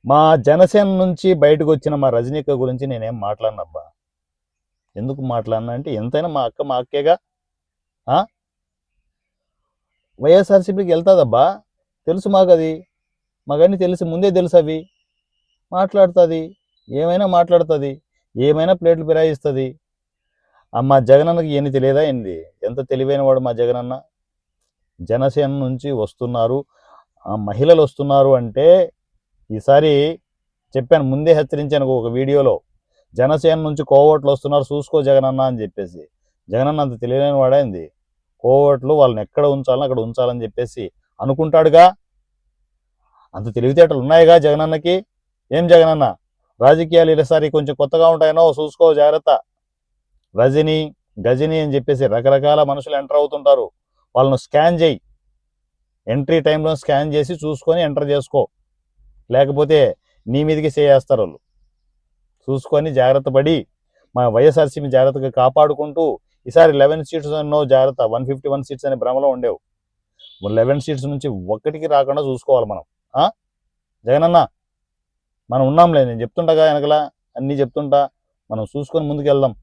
మా జనసేన నుంచి బయటకు వచ్చిన మా రజనీక గురించి నేనేం మాట్లాడినబ్బా. ఎందుకు మాట్లాడినా అంటే ఎంతైనా మా అక్క మా అక్కేగా. వైఎస్ఆర్సీపీకి వెళ్తాదబ్బా, తెలుసు మాకు, అది మాకన్నీ తెలుసు, ముందే తెలుసు. అవి మాట్లాడుతుంది, ఏమైనా మాట్లాడుతుంది, ఏమైనా ప్లేట్లు ఫిరాయిస్తుంది. మా జగనన్నకి ఏమి తెలియదా ఏంది? ఎంత తెలివైన వాడు మా జగనన్న. జనసేన నుంచి వస్తున్నారు, మహిళలు వస్తున్నారు అంటే ఈసారి చెప్పాను, ముందే హెచ్చరించాను ఒక వీడియోలో, జనసేన నుంచి కోవోట్లు వస్తున్నారు చూసుకో జగనన్న అని చెప్పేసి. జగనన్న అంత తెలియని వాడైంది. కోవోట్లు వాళ్ళని ఎక్కడ ఉంచాలని అక్కడ ఉంచాలని చెప్పేసి అనుకుంటాడుగా. అంత తెలివితేటలు ఉన్నాయిగా జగనన్నకి. ఏం జగనన్న, రాజకీయాలు ఈసారి కొంచెం కొత్తగా ఉంటాయనో చూసుకో జాగ్రత్త. రజని గజని అని చెప్పేసి రకరకాల మనుషులు ఎంటర్ అవుతుంటారు, వాళ్ళను స్కాన్ చేయి. ఎంట్రీ టైంలో స్కాన్ చేసి చూసుకొని ఎంటర్ చేసుకో, లేకపోతే నీ మీదకి చేస్తారు వాళ్ళు. చూసుకొని జాగ్రత్త పడి మా వైఎస్ఆర్సీని జాగ్రత్తగా కాపాడుకుంటూ ఈసారి 11 సీట్స్ ఎన్నో జాగ్రత్త. 151 సీట్స్ అనే భ్రమలో ఉండేవు. 11 సీట్స్ నుంచి ఒక్కటికి రాకుండా చూసుకోవాలి మనం. జగనన్న మనం ఉన్నాంలే, నేను చెప్తుండగా వెనకలా అన్నీ చెప్తుంటా, మనం చూసుకొని ముందుకు వెళ్దాం.